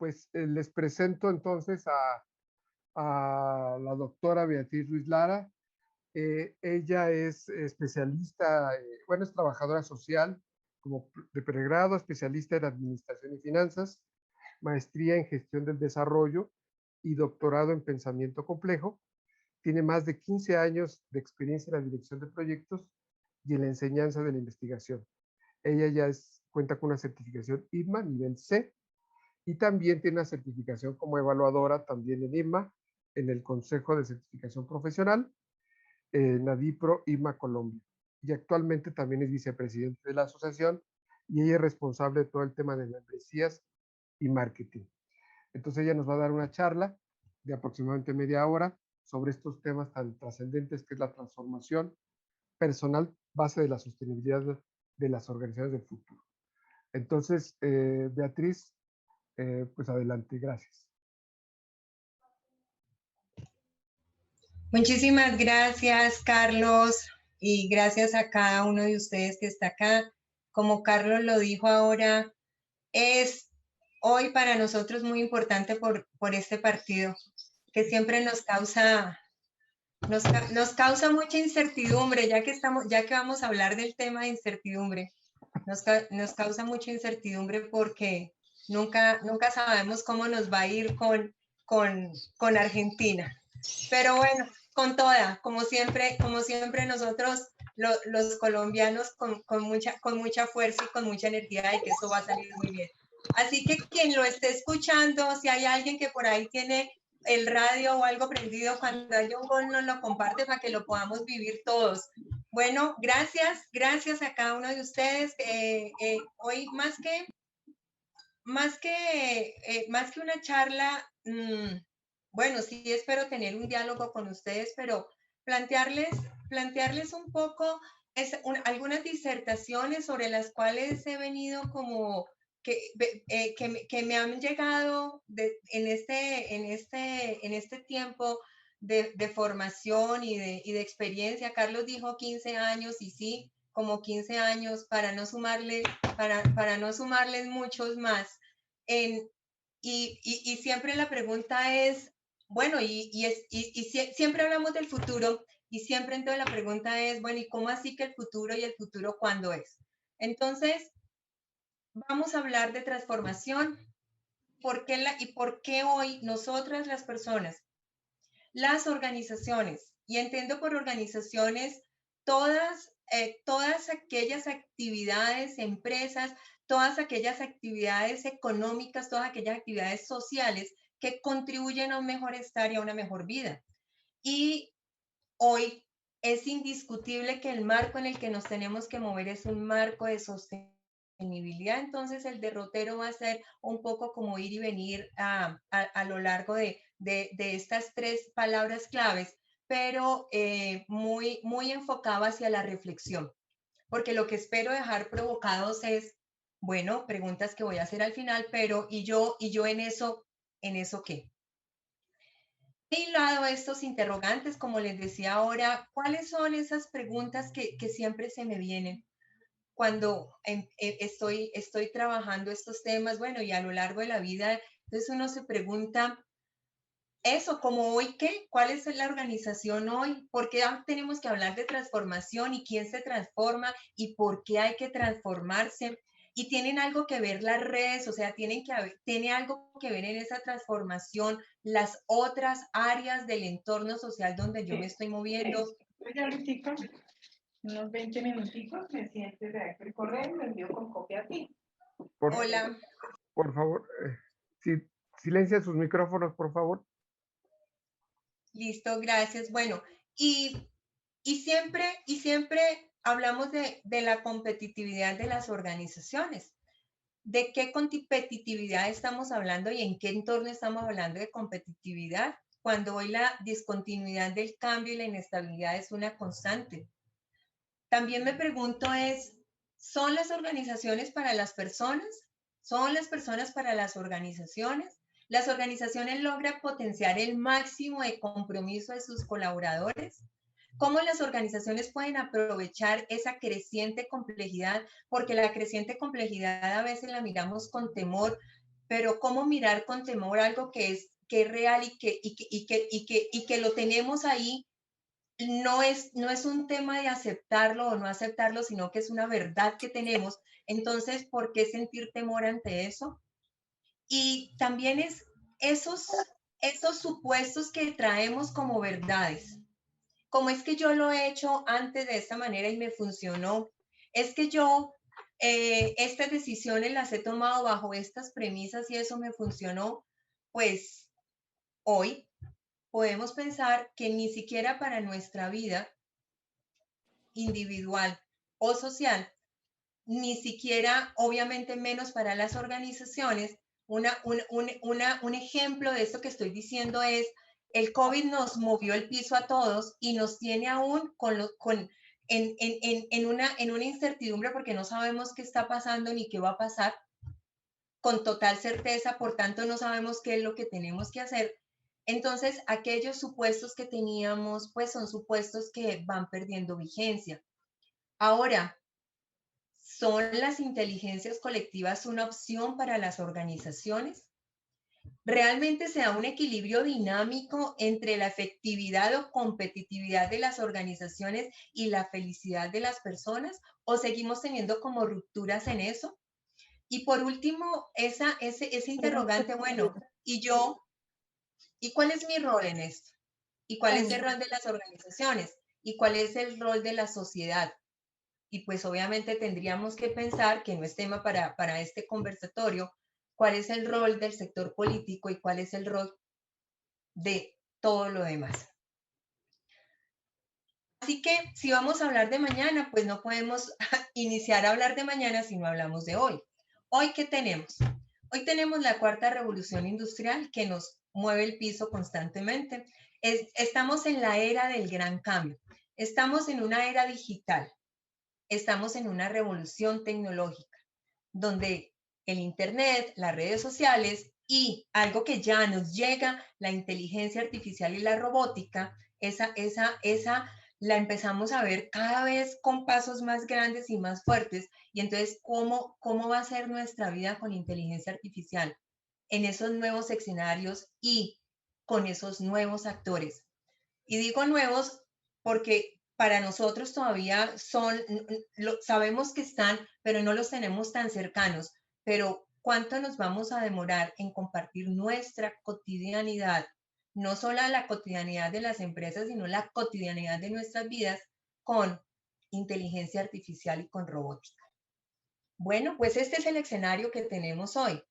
Pues les presento entonces a la doctora Beatriz Ruiz Lara. Ella es especialista, bueno, es trabajadora social como de pregrado, especialista en administración y finanzas, maestría en gestión del desarrollo y doctorado en pensamiento complejo. Tiene más de 15 años de experiencia en la dirección de proyectos y en la enseñanza de la investigación. Ella cuenta con una certificación IRMA nivel C y también tiene una certificación como evaluadora también en IRMA, en el Consejo de Certificación Profesional, Nadipro IRMA Colombia. Y actualmente también es vicepresidente de la asociación y ella es responsable de todo el tema de membresías y marketing. Entonces ella nos va a dar una charla de aproximadamente media hora sobre estos temas tan trascendentes que es la transformación personal base de la sostenibilidad de las organizaciones del futuro. Entonces, Beatriz, pues adelante, gracias. Muchísimas gracias, Carlos, y gracias a cada uno de ustedes que está acá. Como Carlos lo dijo ahora, es hoy para nosotros muy importante por este partido, que siempre nos causa mucha incertidumbre, ya que vamos a hablar del tema de incertidumbre. Nos causa mucha incertidumbre porque nunca sabemos cómo nos va a ir con Argentina. Pero bueno, con toda, como siempre nosotros los colombianos con mucha fuerza y con mucha energía y que eso va a salir muy bien. Así que quien lo esté escuchando, si hay alguien que por ahí tiene el radio o algo prendido, cuando haya un gol nos lo comparte para que lo podamos vivir todos. Bueno, gracias a cada uno de ustedes. Hoy más que una charla, bueno, sí espero tener un diálogo con ustedes, pero plantearles un poco algunas disertaciones sobre las cuales he venido como que me han llegado en este tiempo de formación y de experiencia. Carlos dijo 15 años y sí, como 15 años para no sumarles muchos más. Y siempre la pregunta es, bueno, siempre hablamos del futuro y siempre entonces la pregunta es, bueno, ¿y cómo así que el futuro y el futuro cuándo es? Entonces, vamos a hablar de transformación. ¿Por qué hoy nosotras las personas, las organizaciones, y entiendo por organizaciones todas aquellas actividades, empresas, todas aquellas actividades económicas, todas aquellas actividades sociales que contribuyen a un mejor estar y a una mejor vida? Y hoy es indiscutible que el marco en el que nos tenemos que mover es un marco de sostenibilidad. Entonces el derrotero va a ser un poco como ir y venir a lo largo de estas tres palabras claves, pero muy enfocado hacia la reflexión, porque lo que espero dejar provocados es, bueno, preguntas que voy a hacer al final, pero ¿y yo en eso qué? He hilado estos interrogantes, como les decía ahora, ¿cuáles son esas preguntas que siempre se me vienen cuando estoy trabajando estos temas? Bueno, y a lo largo de la vida, entonces uno se pregunta, eso, como hoy, ¿qué? ¿Cuál es la organización hoy? ¿Por qué tenemos que hablar de transformación y quién se transforma y por qué hay que transformarse? Y tienen algo que ver las redes, o sea, tiene algo que ver en esa transformación las otras áreas del entorno social donde yo me estoy moviendo. Ya ahorita, unos 20 minuticos, me sientes de el correo y lo envío con copia a ti. Hola. Por favor, silencia sus micrófonos, por favor. Listo, gracias. Bueno, y siempre hablamos de la competitividad de las organizaciones. ¿De qué competitividad estamos hablando y en qué entorno estamos hablando de competitividad? Cuando hoy la discontinuidad del cambio y la inestabilidad es una constante. También me pregunto ¿son las organizaciones para las personas? ¿Son las personas para las organizaciones? ¿Las organizaciones logran potenciar el máximo de compromiso de sus colaboradores? ¿Cómo las organizaciones pueden aprovechar esa creciente complejidad? Porque la creciente complejidad a veces la miramos con temor, pero cómo mirar con temor algo que es real y que lo tenemos ahí. No es un tema de aceptarlo o no aceptarlo, sino que es una verdad que tenemos. Entonces, ¿por qué sentir temor ante eso? Y también es esos supuestos que traemos como verdades. Como es que yo lo he hecho antes de esta manera y me funcionó. Es que yo estas decisiones las he tomado bajo estas premisas y eso me funcionó. Pues hoy podemos pensar que ni siquiera para nuestra vida individual o social, ni siquiera, obviamente menos para las organizaciones. Un ejemplo de esto que estoy diciendo es, el COVID nos movió el piso a todos y nos tiene aún en una incertidumbre porque no sabemos qué está pasando ni qué va a pasar con total certeza, por tanto no sabemos qué es lo que tenemos que hacer. Entonces, aquellos supuestos que teníamos, pues son supuestos que van perdiendo vigencia. Ahora, ¿son las inteligencias colectivas una opción para las organizaciones? ¿Realmente se da un equilibrio dinámico entre la efectividad o competitividad de las organizaciones y la felicidad de las personas? ¿O seguimos teniendo como rupturas en eso? Y por último, ese interrogante, bueno, ¿y yo? ¿Y cuál es mi rol en esto? ¿Y cuál es el rol de las organizaciones? ¿Y cuál es el rol de la sociedad? Y pues obviamente tendríamos que pensar, que no es tema para este conversatorio, cuál es el rol del sector político y cuál es el rol de todo lo demás. Así que si vamos a hablar de mañana, pues no podemos iniciar a hablar de mañana si no hablamos de hoy. ¿Hoy qué tenemos? Hoy tenemos la cuarta revolución industrial que nos mueve el piso constantemente. Estamos en la era del gran cambio. Estamos en una era digital. Estamos en una revolución tecnológica, donde el Internet, las redes sociales y algo que ya nos llega, la inteligencia artificial y la robótica, esa la empezamos a ver cada vez con pasos más grandes y más fuertes. Y entonces, ¿cómo va a ser nuestra vida con inteligencia artificial en esos nuevos escenarios y con esos nuevos actores? Y digo nuevos porque para nosotros todavía sabemos que están, pero no los tenemos tan cercanos. Pero ¿cuánto nos vamos a demorar en compartir nuestra cotidianidad? No solo la cotidianidad de las empresas, sino la cotidianidad de nuestras vidas con inteligencia artificial y con robótica. Bueno, pues este es el escenario que tenemos hoy.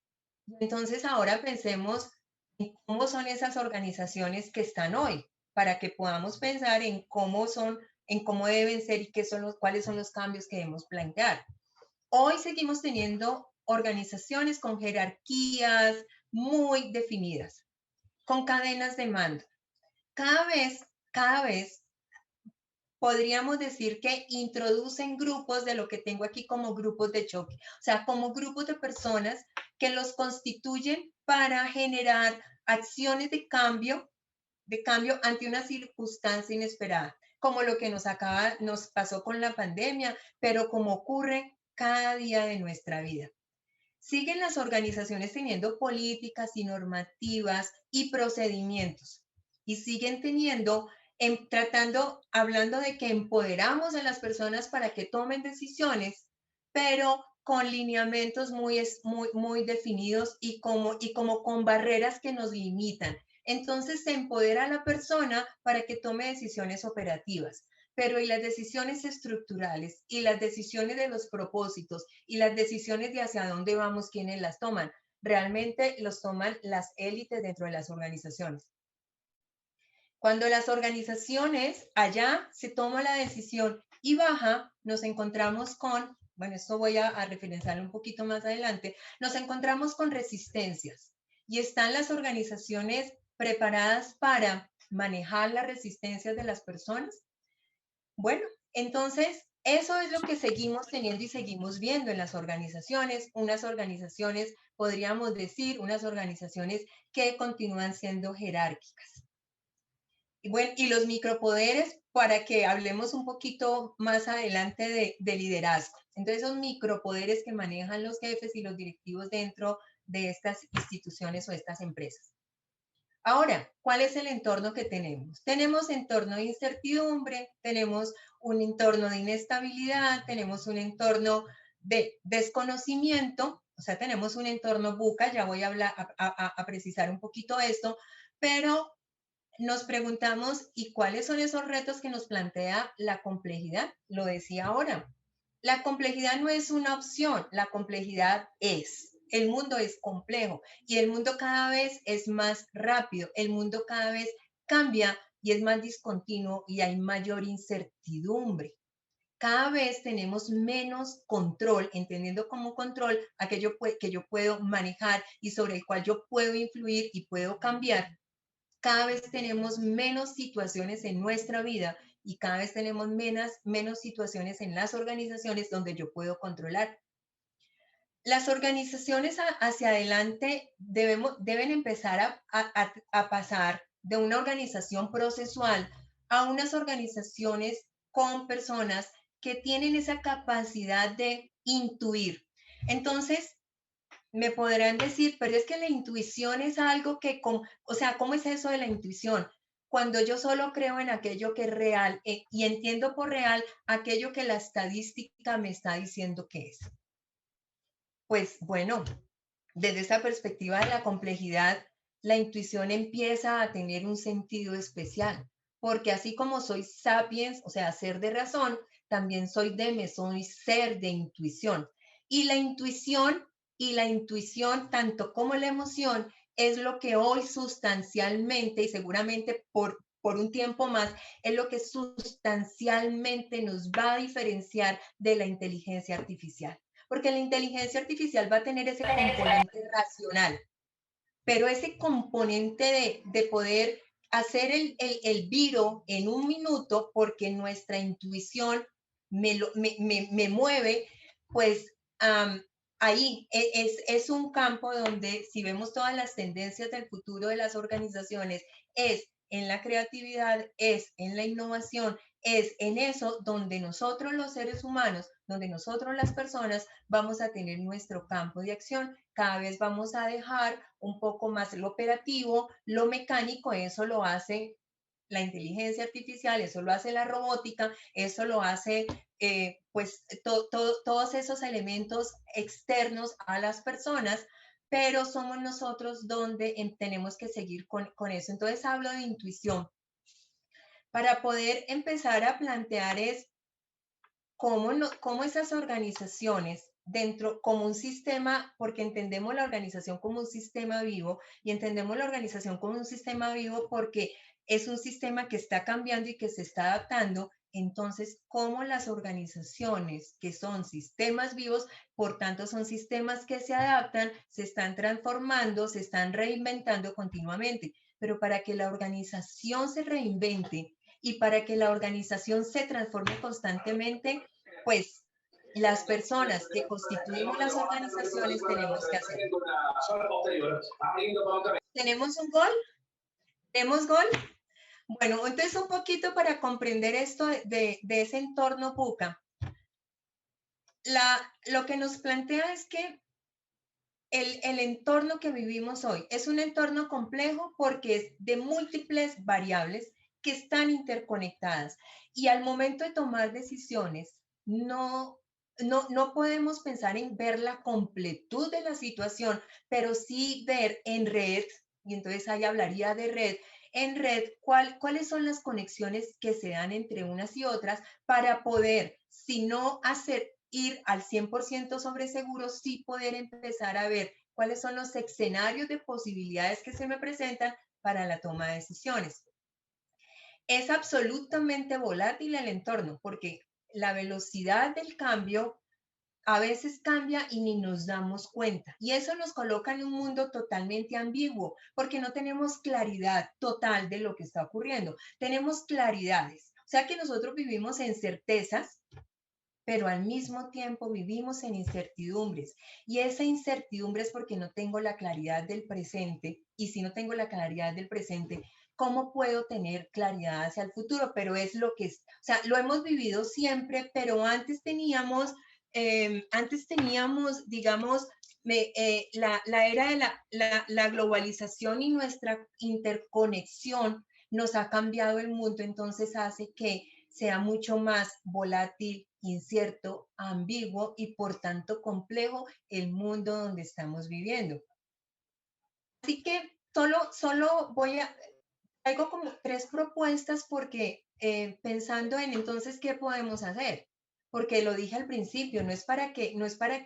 Entonces ahora pensemos en cómo son esas organizaciones que están hoy, para que podamos pensar en cómo son, en cómo deben ser y cuáles son los cambios que debemos plantear. Hoy seguimos teniendo organizaciones con jerarquías muy definidas, con cadenas de mando. Cada vez podríamos decir que introducen grupos de lo que tengo aquí como grupos de choque, o sea, como grupos de personas que los constituyen para generar acciones de cambio ante una circunstancia inesperada, como lo que nos pasó con la pandemia, pero como ocurre cada día de nuestra vida. Siguen las organizaciones teniendo políticas y normativas y procedimientos y siguen teniendo, hablando de que empoderamos a las personas para que tomen decisiones, pero con lineamientos muy definidos y como con barreras que nos limitan. Entonces se empodera a la persona para que tome decisiones operativas, pero y las decisiones estructurales y las decisiones de los propósitos y las decisiones de hacia dónde vamos, ¿quiénes las toman? Realmente los toman las élites dentro de las organizaciones. Cuando las organizaciones allá se toma la decisión y baja, nos encontramos con, bueno, esto voy a referenciarlo un poquito más adelante, nos encontramos con resistencias y están las organizaciones preparadas para manejar las resistencias de las personas. Bueno, entonces eso es lo que seguimos teniendo y seguimos viendo en las organizaciones, unas organizaciones, podríamos decir, unas organizaciones que continúan siendo jerárquicas. Y bueno, y los micropoderes, para que hablemos un poquito más adelante de liderazgo. Entonces, esos micropoderes que manejan los jefes y los directivos dentro de estas instituciones o estas empresas. Ahora, ¿cuál es el entorno que tenemos? Tenemos entorno de incertidumbre, tenemos un entorno de inestabilidad, tenemos un entorno de desconocimiento, o sea, tenemos un entorno VUCA, ya voy a hablar, a precisar un poquito esto, pero nos preguntamos, ¿y cuáles son esos retos que nos plantea la complejidad? Lo decía ahora. La complejidad no es una opción, la complejidad es. El mundo es complejo y el mundo cada vez es más rápido, el mundo cada vez cambia y es más discontinuo y hay mayor incertidumbre. Cada vez tenemos menos control, entendiendo como control aquello que yo puedo manejar y sobre el cual yo puedo influir y puedo cambiar. Cada vez tenemos menos situaciones en nuestra vida y cada vez tenemos menos situaciones en las organizaciones donde yo puedo controlar. Las organizaciones hacia adelante deben empezar a pasar de una organización procesual a unas organizaciones con personas que tienen esa capacidad de intuir. Entonces, me podrán decir, pero es que la intuición es algo que, o sea, ¿cómo es eso de la intuición? Cuando yo solo creo en aquello que es real y entiendo por real aquello que la estadística me está diciendo que es. Pues bueno, desde esa perspectiva de la complejidad, la intuición empieza a tener un sentido especial, porque así como soy sapiens, o sea, ser de razón, también soy soy ser de intuición. Y la intuición, tanto como la emoción, es lo que hoy sustancialmente y seguramente por un tiempo más, es lo que sustancialmente nos va a diferenciar de la inteligencia artificial. Porque la inteligencia artificial va a tener ese componente racional, pero ese componente de poder hacer el viro en un minuto porque nuestra intuición me mueve, pues ahí es un campo donde si vemos todas las tendencias del futuro de las organizaciones, es en la creatividad, es en la innovación, es en eso donde nosotros los seres humanos, donde nosotros las personas vamos a tener nuestro campo de acción. Cada vez vamos a dejar un poco más lo operativo, lo mecánico, eso lo hace la inteligencia artificial, eso lo hace la robótica, eso lo hace pues todos esos elementos externos a las personas, pero somos nosotros donde tenemos que seguir con eso. Entonces hablo de intuición. Para poder empezar a plantear es cómo esas organizaciones dentro, como un sistema, porque entendemos la organización como un sistema vivo y entendemos la organización como un sistema vivo porque es un sistema que está cambiando y que se está adaptando. Entonces, cómo las organizaciones que son sistemas vivos, por tanto, son sistemas que se adaptan, se están transformando, se están reinventando continuamente. Pero para que la organización se reinvente y para que la organización se transforme constantemente, pues las personas que constituimos las organizaciones tenemos que hacerlo. ¿Tenemos un gol? ¿Tenemos gol? Bueno, entonces un poquito para comprender esto de ese entorno VUCA. Lo que nos plantea es que el entorno que vivimos hoy es un entorno complejo porque es de múltiples variables que están interconectadas y al momento de tomar decisiones no podemos pensar en ver la completud de la situación, pero sí ver en red, y entonces ahí hablaría de red, en red cuáles son las conexiones que se dan entre unas y otras para poder, si no ir al 100% sobre seguro, sí poder empezar a ver cuáles son los escenarios de posibilidades que se me presentan para la toma de decisiones. Es absolutamente volátil el entorno porque la velocidad del cambio a veces cambia y ni nos damos cuenta. Y eso nos coloca en un mundo totalmente ambiguo porque no tenemos claridad total de lo que está ocurriendo. Tenemos claridades. O sea que nosotros vivimos en certezas, pero al mismo tiempo vivimos en incertidumbres. Y esa incertidumbre es porque no tengo la claridad del presente. Y si no tengo la claridad del presente, ¿cómo puedo tener claridad hacia el futuro? Pero es lo que es, o sea, lo hemos vivido siempre, pero antes teníamos, digamos, la era de la globalización y nuestra interconexión nos ha cambiado el mundo, entonces hace que sea mucho más volátil, incierto, ambiguo y por tanto complejo el mundo donde estamos viviendo. Así que solo traigo como 3 propuestas porque pensando en entonces qué podemos hacer, porque lo dije al principio, no es para que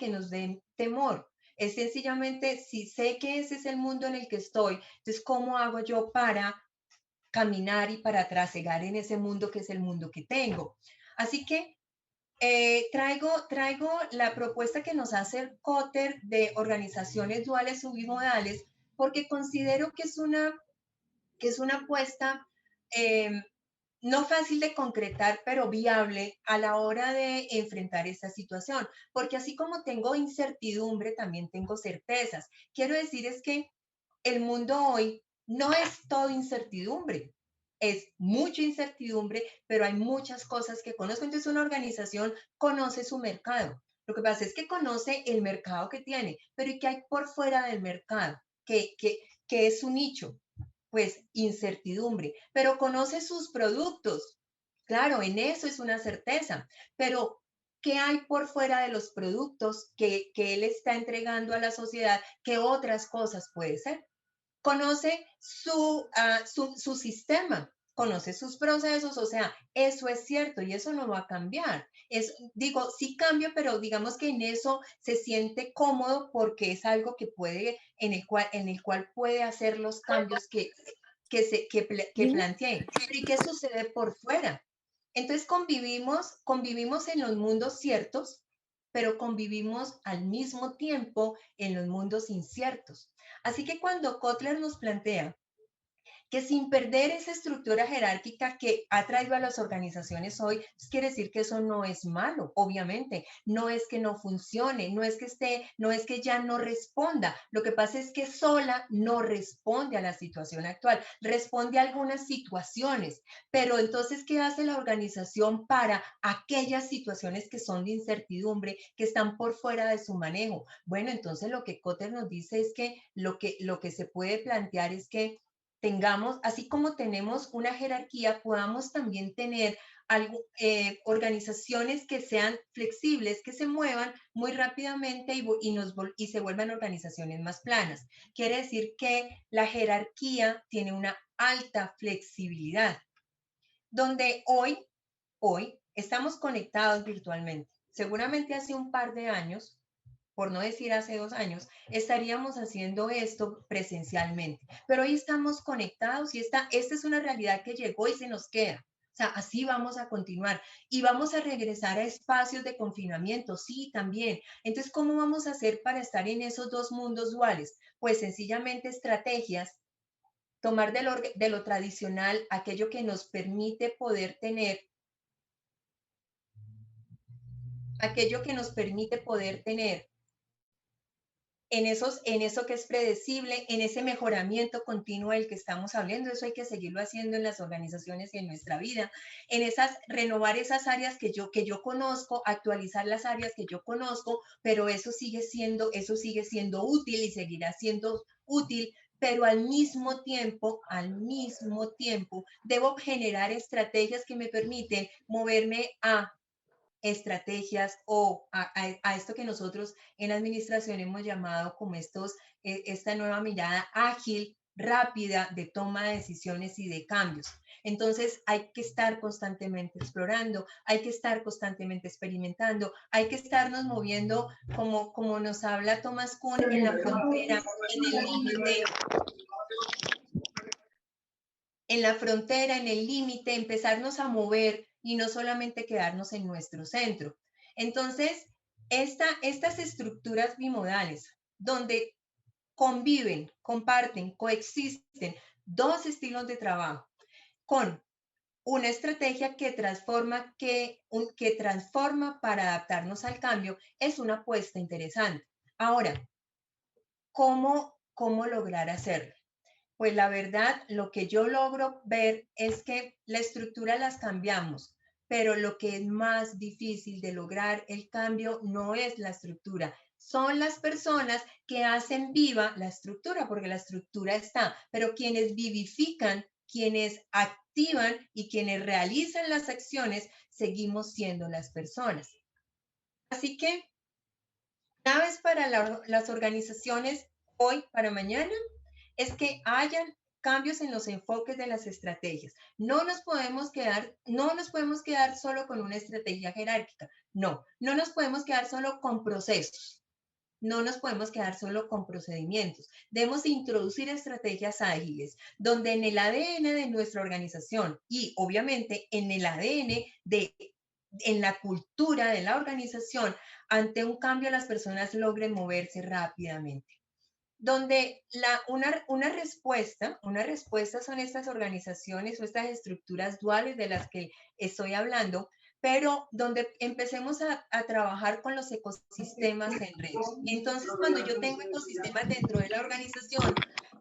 nos den temor, es sencillamente si sé que ese es el mundo en el que estoy, entonces cómo hago yo para caminar y para trasegar en ese mundo que es el mundo que tengo. Así que traigo la propuesta que nos hace el Cotter de organizaciones duales submodales, porque considero que es una apuesta no fácil de concretar, pero viable a la hora de enfrentar esta situación, porque así como tengo incertidumbre, también tengo certezas. Quiero decir es que el mundo hoy no es todo incertidumbre, es mucha incertidumbre, pero hay muchas cosas que conozco. Entonces una organización conoce su mercado. Lo que pasa es que conoce el mercado que tiene, pero ¿y qué hay por fuera del mercado? ¿Qué es su nicho? Pues incertidumbre, pero conoce sus productos. Claro, en eso es una certeza, pero ¿qué hay por fuera de los productos que él está entregando a la sociedad? ¿Qué otras cosas puede ser? Conoce su sistema, conoce sus procesos, o sea, eso es cierto y eso no va a cambiar. Digo, sí cambia, pero digamos que en eso se siente cómodo porque es algo que puede, en el cual puede hacer los cambios que planteé. Pero ¿y qué sucede por fuera? Entonces convivimos en los mundos ciertos, pero convivimos al mismo tiempo en los mundos inciertos. Así que cuando Kotler nos plantea que sin perder esa estructura jerárquica que ha traído a las organizaciones hoy, pues quiere decir que eso no es malo, obviamente, no es que no funcione, no es que ya no responda, lo que pasa es que sola no responde a la situación actual, responde a algunas situaciones, pero entonces, ¿qué hace la organización para aquellas situaciones que son de incertidumbre, que están por fuera de su manejo? Bueno, entonces lo que Kotler nos dice es que lo que se puede plantear es que tengamos, así como tenemos una jerarquía, podamos también tener organizaciones que sean flexibles, que se muevan muy rápidamente y se vuelvan organizaciones más planas. Quiere decir que la jerarquía tiene una alta flexibilidad, donde hoy estamos conectados virtualmente. Seguramente hace un par de años, por no decir hace 2 años, estaríamos haciendo esto presencialmente. Pero hoy estamos conectados y esta es una realidad que llegó y se nos queda. O sea, así vamos a continuar y vamos a regresar a espacios de confinamiento, sí, también. Entonces, ¿cómo vamos a hacer para estar en esos dos mundos duales? Pues sencillamente estrategias, tomar de lo tradicional aquello que nos permite poder tener, aquello que nos permite poder tener en eso que es predecible, en ese mejoramiento continuo del que estamos hablando. Eso hay que seguirlo haciendo en las organizaciones y en nuestra vida, renovar esas áreas que yo conozco, actualizar las áreas que yo conozco, pero eso sigue siendo útil y seguirá siendo útil, pero al mismo tiempo, debo generar estrategias que me permiten moverme a estrategias o a esto que nosotros en la administración hemos llamado como esta nueva mirada ágil, rápida de toma de decisiones y de cambios. Entonces hay que estar constantemente explorando, hay que estar constantemente experimentando, hay que estarnos moviendo como nos habla Thomas Kuhn en la frontera, en el límite, en el límite, empezarnos a mover y no solamente quedarnos en nuestro centro. Entonces, estas estructuras bimodales, donde conviven, comparten, coexisten dos estilos de trabajo con una estrategia que transforma para adaptarnos al cambio, es una apuesta interesante. Ahora, ¿cómo lograr hacerlo? Pues la verdad, lo que yo logro ver es que la estructura las cambiamos, pero lo que es más difícil de lograr el cambio no es la estructura, son las personas que hacen viva la estructura, porque la estructura está, pero quienes vivifican, quienes activan y quienes realizan las acciones, seguimos siendo las personas. Así que, claves para las organizaciones hoy, para mañana, es que hayan cambios en los enfoques de las estrategias. No nos podemos quedar solo con una estrategia jerárquica. No nos podemos quedar solo con procesos. No nos podemos quedar solo con procedimientos. Debemos introducir estrategias ágiles, donde en el ADN de nuestra organización y obviamente en el ADN en la cultura de la organización, ante un cambio las personas logren moverse rápidamente. Donde una respuesta son estas organizaciones o estas estructuras duales de las que estoy hablando, pero donde empecemos a trabajar con los ecosistemas en red. Entonces, cuando yo tengo ecosistemas dentro de la organización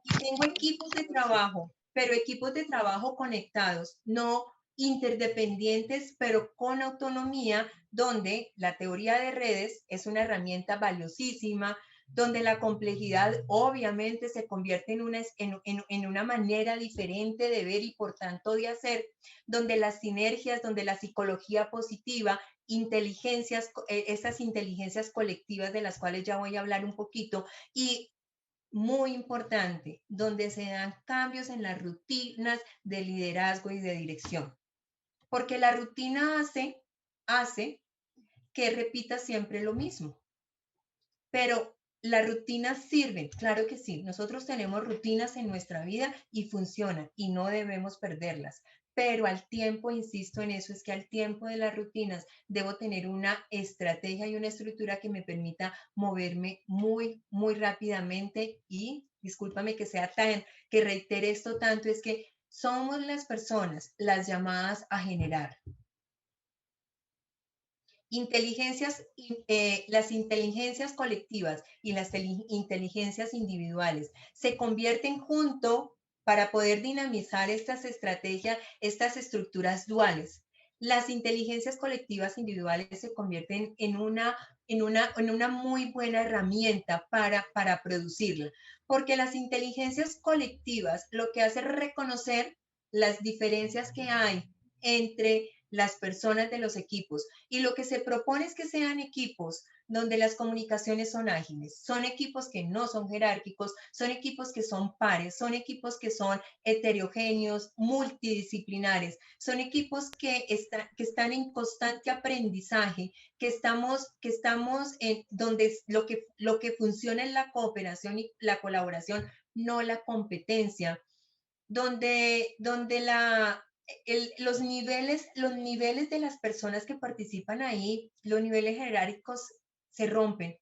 y tengo equipos de trabajo, pero equipos de trabajo conectados, no interdependientes, pero con autonomía, donde la teoría de redes es una herramienta valiosísima, donde la complejidad obviamente se convierte en una manera diferente de ver y por tanto de hacer, donde las sinergias, donde la psicología positiva, esas inteligencias colectivas de las cuales ya voy a hablar un poquito, y muy importante, donde se dan cambios en las rutinas de liderazgo y de dirección. Porque la rutina hace que repita siempre lo mismo. Pero las rutinas sirven, claro que sí. Nosotros tenemos rutinas en nuestra vida y funcionan y no debemos perderlas. Pero al tiempo, insisto en eso, es que al tiempo de las rutinas debo tener una estrategia y una estructura que me permita moverme muy, muy rápidamente y, discúlpame que reitere esto tanto, es que somos las personas las llamadas a generar las inteligencias colectivas y las inteligencias individuales se convierten junto para poder dinamizar estas estrategias, estas estructuras duales. Las inteligencias colectivas individuales se convierten en una muy buena herramienta para producirla, porque las inteligencias colectivas lo que hace es reconocer las diferencias que hay entre las personas de los equipos. Y lo que se propone es que sean equipos donde las comunicaciones son ágiles, son equipos que no son jerárquicos, son equipos que son pares, son equipos que son heterogéneos, multidisciplinares, son equipos que están en constante aprendizaje, que estamos en donde lo que funciona es la cooperación y la colaboración, no la competencia, donde los niveles de las personas que participan ahí, los niveles jerárquicos se rompen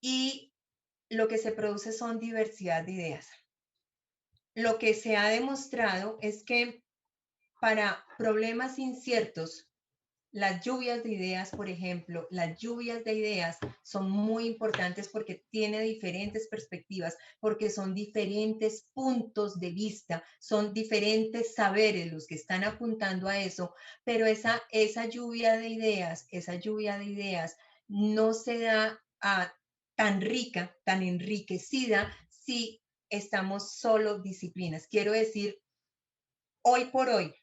y lo que se produce son diversidad de ideas. Lo que se ha demostrado es que para problemas inciertos, las lluvias de ideas, por ejemplo, las lluvias de ideas son muy importantes porque tiene diferentes perspectivas, porque son diferentes puntos de vista, son diferentes saberes los que están apuntando a eso, pero esa lluvia de ideas no se da tan rica, tan enriquecida si estamos solo disciplinas. Quiero decir, hoy por hoy,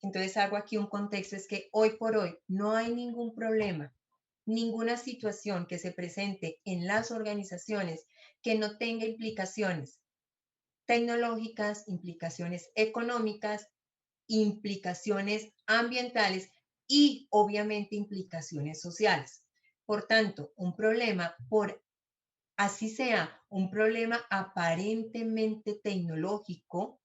entonces hago aquí un contexto, es que hoy por hoy no hay ningún problema, ninguna situación que se presente en las organizaciones que no tenga implicaciones tecnológicas, implicaciones económicas, implicaciones ambientales y obviamente implicaciones sociales. Por tanto, un problema, así sea un problema aparentemente tecnológico,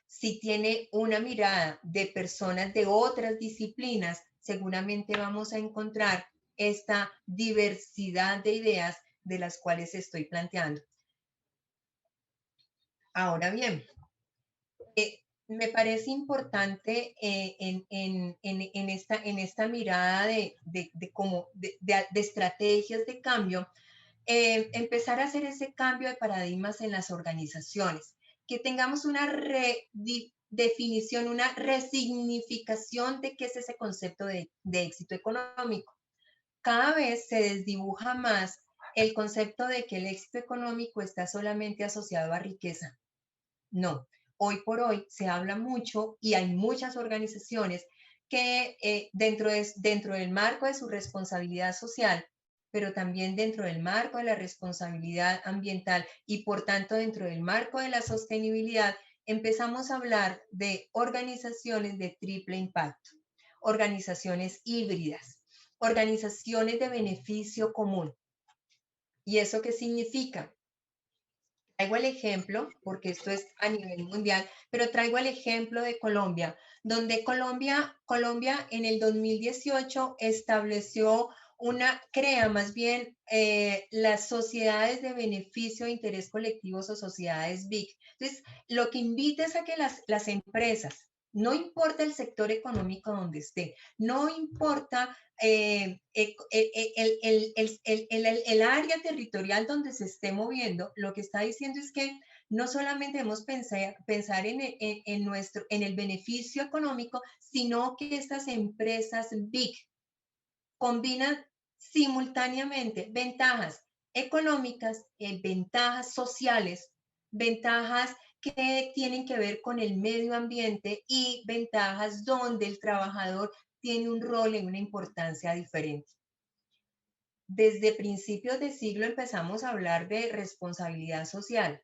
si tiene una mirada de personas de otras disciplinas, seguramente vamos a encontrar esta diversidad de ideas de las cuales estoy planteando. Ahora bien, me parece importante en esta mirada de estrategias de cambio, empezar a hacer ese cambio de paradigmas en las organizaciones, que tengamos una redefinición, una resignificación de qué es ese concepto de éxito económico. Cada vez se desdibuja más el concepto de que el éxito económico está solamente asociado a riqueza. No, hoy por hoy se habla mucho y hay muchas organizaciones que dentro del marco de su responsabilidad social, pero también dentro del marco de la responsabilidad ambiental y por tanto dentro del marco de la sostenibilidad, empezamos a hablar de organizaciones de triple impacto, organizaciones híbridas, organizaciones de beneficio común. ¿Y eso qué significa? Traigo el ejemplo, porque esto es a nivel mundial, pero traigo el ejemplo de Colombia, donde Colombia en el 2018 estableció crea más bien las sociedades de beneficio de interés colectivos o sociedades BIC. Entonces, lo que invita es a que las empresas, no importa el sector económico donde esté, no importa el área territorial donde se esté moviendo, lo que está diciendo es que no solamente debemos pensar en el beneficio económico, sino que estas empresas BIC combinan simultáneamente ventajas económicas, ventajas sociales, ventajas que tienen que ver con el medio ambiente y ventajas donde el trabajador tiene un rol y una importancia diferente. Desde principios de siglo empezamos a hablar de responsabilidad social.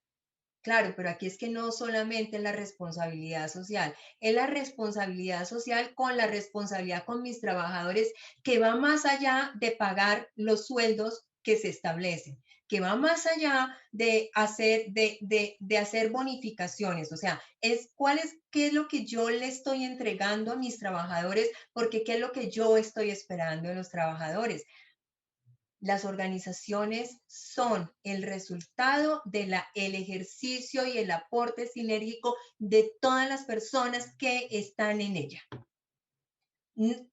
Claro, pero aquí es que no solamente es la responsabilidad social, es la responsabilidad social con la responsabilidad con mis trabajadores que va más allá de pagar los sueldos que se establecen, que va más allá de hacer bonificaciones, o sea, qué es lo que yo le estoy entregando a mis trabajadores, porque qué es lo que yo estoy esperando de los trabajadores. Las organizaciones son el resultado del ejercicio y el aporte sinérgico de todas las personas que están en ella.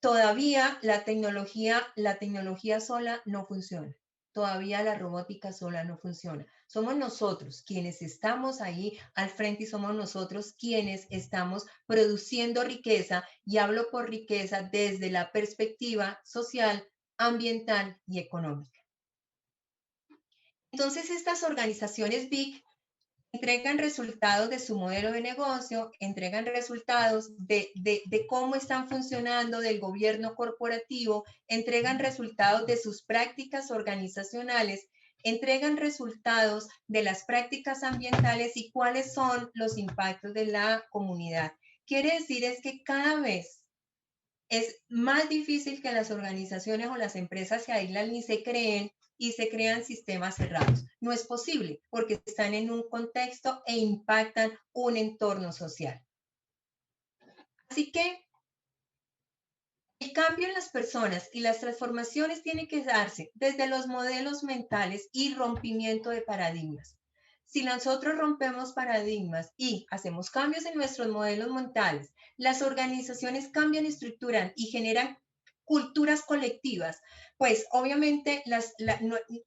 Todavía la tecnología sola no funciona. Todavía la robótica sola no funciona. Somos nosotros quienes estamos ahí al frente y somos nosotros quienes estamos produciendo riqueza, y hablo por riqueza desde la perspectiva social, ambiental y económica. Entonces, estas organizaciones BIC entregan resultados de su modelo de negocio, entregan resultados de cómo están funcionando del gobierno corporativo, entregan resultados de sus prácticas organizacionales, entregan resultados de las prácticas ambientales y cuáles son los impactos de la comunidad. Quiere decir es que cada vez es más difícil que las organizaciones o las empresas se aíslan y se crean sistemas cerrados. No es posible porque están en un contexto e impactan un entorno social. Así que el cambio en las personas y las transformaciones tienen que darse desde los modelos mentales y rompimiento de paradigmas. Si nosotros rompemos paradigmas y hacemos cambios en nuestros modelos mentales, las organizaciones cambian, estructuran y generan culturas colectivas, pues obviamente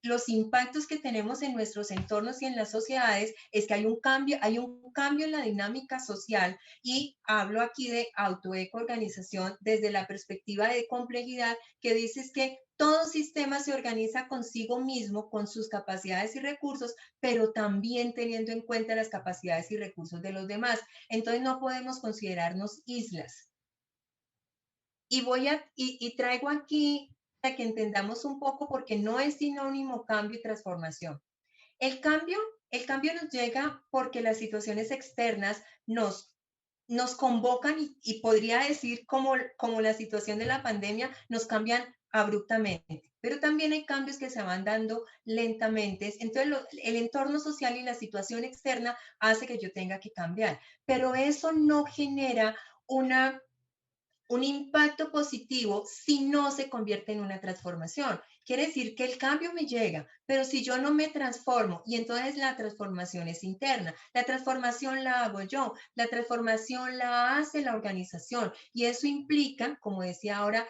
los impactos que tenemos en nuestros entornos y en las sociedades es que hay un cambio en la dinámica social, y hablo aquí de autoeco-organización desde la perspectiva de complejidad, que dice que todo sistema se organiza consigo mismo, con sus capacidades y recursos, pero también teniendo en cuenta las capacidades y recursos de los demás. Entonces no podemos considerarnos islas. Y traigo aquí para que entendamos un poco, porque no es sinónimo cambio y transformación. El cambio nos llega porque las situaciones externas nos convocan y podría decir como la situación de la pandemia nos cambian abruptamente, pero también hay cambios que se van dando lentamente. Entonces el entorno social y la situación externa hace que yo tenga que cambiar, pero eso no genera un impacto positivo si no se convierte en una transformación. Quiere decir que el cambio me llega, pero si yo no me transformo, y entonces la transformación es interna, la transformación la hago yo, la transformación la hace la organización, y eso implica, como decía ahora,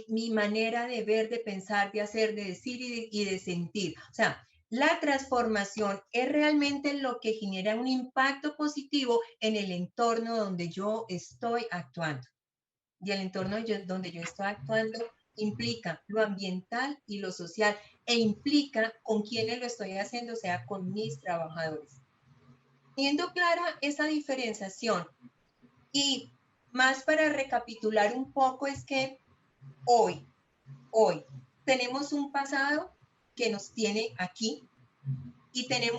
mi manera de ver, de pensar, de hacer, de decir y de sentir. O sea, la transformación es realmente lo que genera un impacto positivo en el entorno donde yo estoy actuando. Y el entorno donde yo estoy actuando implica lo ambiental y lo social, e implica con quiénes lo estoy haciendo, o sea, con mis trabajadores. Teniendo clara esa diferenciación y más para recapitular un poco es que hoy tenemos un pasado que nos tiene aquí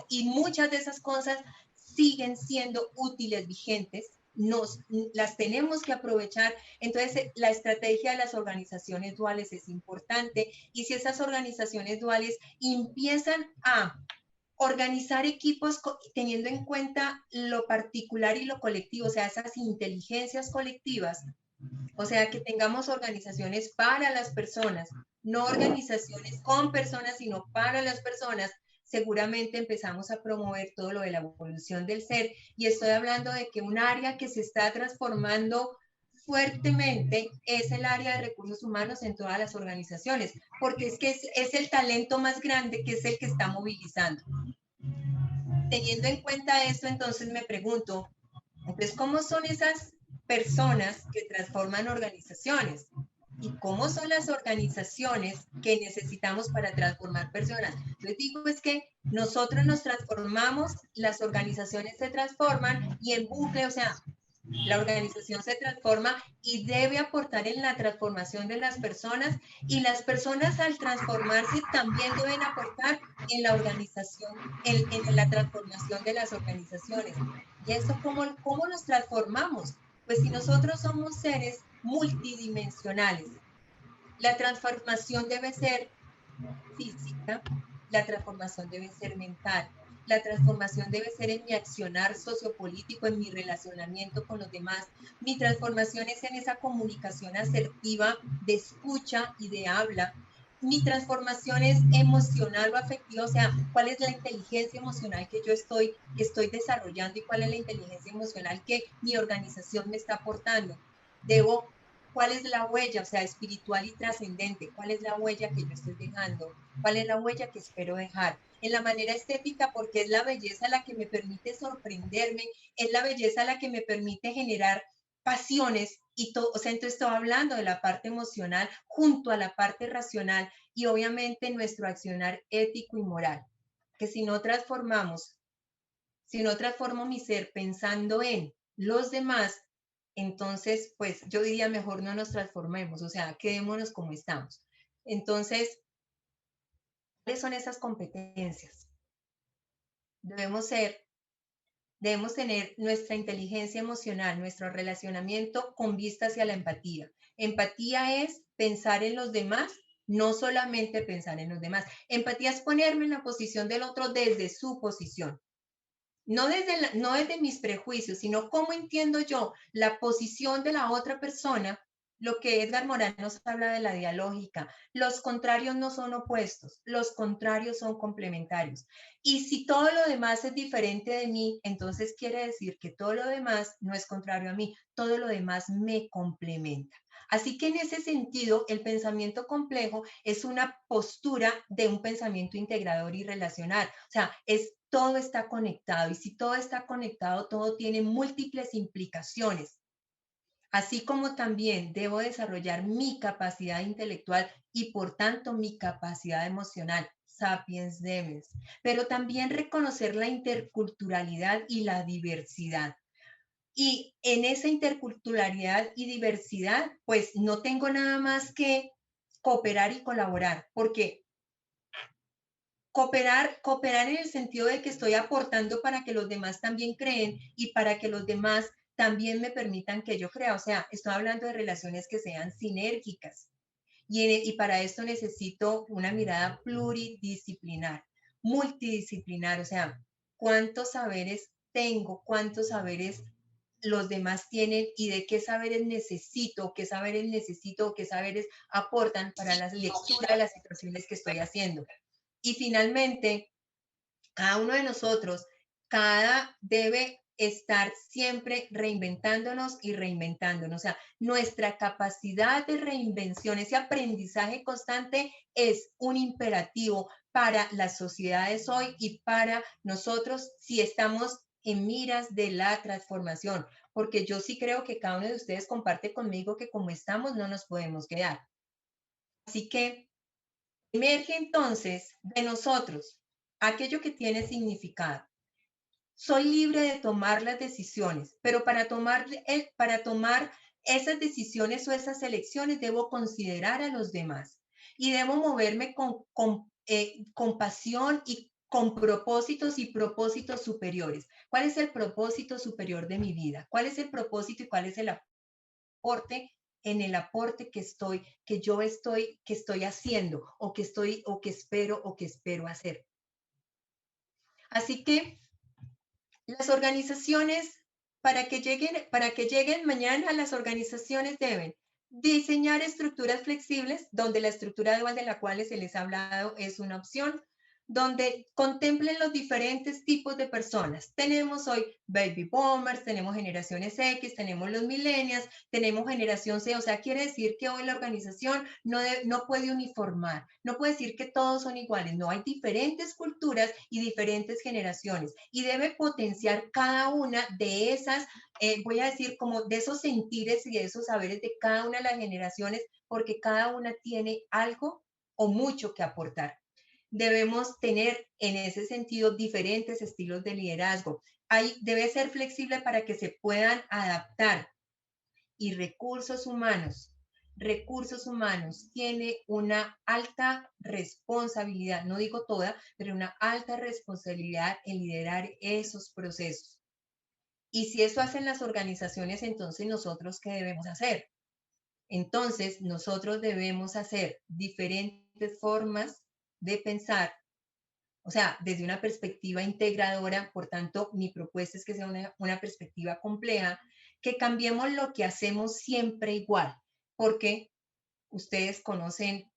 y muchas de esas cosas siguen siendo útiles, vigentes, las tenemos que aprovechar. Entonces, la estrategia de las organizaciones duales es importante, y si esas organizaciones duales empiezan a organizar equipos teniendo en cuenta lo particular y lo colectivo, o sea, esas inteligencias colectivas, o sea, que tengamos organizaciones para las personas, no organizaciones con personas, sino para las personas, seguramente empezamos a promover todo lo de la evolución del ser. Y estoy hablando de que un área que se está transformando fuertemente es el área de recursos humanos en todas las organizaciones, porque es el talento más grande, que es el que está movilizando. Teniendo en cuenta esto, entonces me pregunto, entonces, ¿cómo son esas personas que transforman organizaciones? ¿Y cómo son las organizaciones que necesitamos para transformar personas? Yo digo es que nosotros nos transformamos, las organizaciones se transforman y en bucle, o sea, la organización se transforma y debe aportar en la transformación de las personas, y las personas al transformarse también deben aportar en la organización, en la transformación de las organizaciones. ¿Y eso cómo nos transformamos? Pues si nosotros somos seres multidimensionales, la transformación debe ser física, la transformación debe ser mental, la transformación debe ser en mi accionar sociopolítico, en mi relacionamiento con los demás. Mi transformación es en esa comunicación asertiva de escucha y de habla. Mi transformación es emocional o afectiva, o sea, cuál es la inteligencia emocional que yo estoy desarrollando, y cuál es la inteligencia emocional que mi organización me está aportando. ¿Cuál es la huella, o sea, espiritual y trascendente? ¿Cuál es la huella que yo estoy dejando? ¿Cuál es la huella que espero dejar? En la manera estética, porque es la belleza la que me permite sorprenderme, es la belleza la que me permite generar pasiones y todo, o sea, entonces estoy hablando de la parte emocional junto a la parte racional, y obviamente nuestro accionar ético y moral, que si no transformo mi ser pensando en los demás, entonces, pues yo diría mejor no nos transformemos, o sea, quedémonos como estamos. Entonces, ¿cuáles son esas competencias? Debemos tener nuestra inteligencia emocional, nuestro relacionamiento con vista hacia la empatía. Empatía es pensar en los demás, no solamente pensar en los demás. Empatía es ponerme en la posición del otro desde su posición. No desde mis prejuicios, sino cómo entiendo yo la posición de la otra persona. Lo que Edgar Morin nos habla de la dialógica: los contrarios no son opuestos, los contrarios son complementarios. Y si todo lo demás es diferente de mí, entonces quiere decir que todo lo demás no es contrario a mí, todo lo demás me complementa. Así que en ese sentido, el pensamiento complejo es una postura de un pensamiento integrador y relacional. O sea, todo está conectado, y si todo está conectado, todo tiene múltiples implicaciones. Así como también debo desarrollar mi capacidad intelectual y por tanto mi capacidad emocional, sapiens demens, pero también reconocer la interculturalidad y la diversidad. Y en esa interculturalidad y diversidad, pues no tengo nada más que cooperar y colaborar, porque cooperar en el sentido de que estoy aportando para que los demás también creen y para que los demás también me permitan que yo crea. O sea, estoy hablando de relaciones que sean sinérgicas. Y para esto necesito una mirada pluridisciplinar, multidisciplinar. O sea, ¿cuántos saberes tengo? ¿Cuántos saberes los demás tienen? ¿Y de qué saberes necesito? ¿Qué saberes necesito? ¿Qué saberes aportan para la lectura de las situaciones que estoy haciendo? Y finalmente, cada uno de nosotros, debe estar siempre reinventándonos y reinventándonos. O sea, nuestra capacidad de reinvención, ese aprendizaje constante, es un imperativo para las sociedades hoy y para nosotros si estamos en miras de la transformación, porque yo sí creo que cada uno de ustedes comparte conmigo que como estamos no nos podemos quedar. Así que emerge entonces de nosotros aquello que tiene significado. Soy libre de tomar las decisiones, pero para tomar esas decisiones o esas elecciones debo considerar a los demás y debo moverme con pasión y con propósitos y propósitos superiores. ¿Cuál es el propósito superior de mi vida? ¿Cuál es el propósito y cuál es el aporte en el aporte que estoy haciendo o que espero hacer? Así que las organizaciones, para que lleguen mañana, las organizaciones deben diseñar estructuras flexibles, donde la estructura dual de la cual se les ha hablado es una opción, donde contemplen los diferentes tipos de personas. Tenemos hoy baby boomers, tenemos generaciones X, tenemos los millennials, tenemos generación C, o sea, quiere decir que hoy la organización no puede uniformar, no puede decir que todos son iguales, no, hay diferentes culturas y diferentes generaciones y debe potenciar cada una de esas, voy a decir, como de esos sentires y de esos saberes de cada una de las generaciones, porque cada una tiene algo o mucho que aportar. Debemos tener en ese sentido diferentes estilos de liderazgo. Debe ser flexible para que se puedan adaptar. Y recursos humanos tiene una alta responsabilidad, no digo toda, pero una alta responsabilidad en liderar esos procesos. Y si eso hacen las organizaciones, entonces nosotros, ¿qué debemos hacer? Entonces, nosotros debemos hacer diferentes formas de pensar, o sea, desde una perspectiva integradora. Por tanto, mi propuesta es que sea una perspectiva compleja, que cambiemos lo que hacemos siempre igual, porque ustedes conocen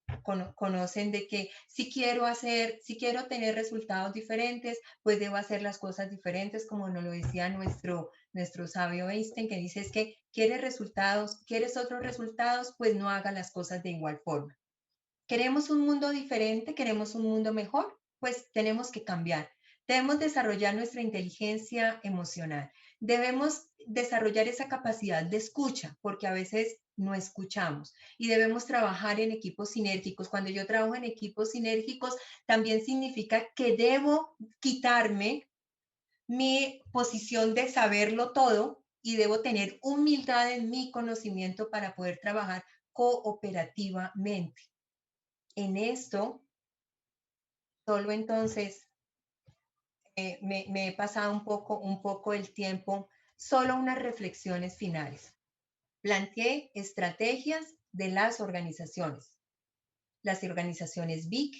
de que si quiero tener resultados diferentes, pues debo hacer las cosas diferentes, como nos lo decía nuestro sabio Einstein, que dice es que quieres otros resultados, pues no haga las cosas de igual forma. ¿Queremos un mundo diferente? ¿Queremos un mundo mejor? Pues tenemos que cambiar. Debemos desarrollar nuestra inteligencia emocional. Debemos desarrollar esa capacidad de escucha, porque a veces no escuchamos. Y debemos trabajar en equipos sinérgicos. Cuando yo trabajo en equipos sinérgicos, también significa que debo quitarme mi posición de saberlo todo y debo tener humildad en mi conocimiento para poder trabajar cooperativamente. En esto, solo entonces me he pasado un poco el tiempo, solo unas reflexiones finales. Planteé estrategias de las organizaciones BIC,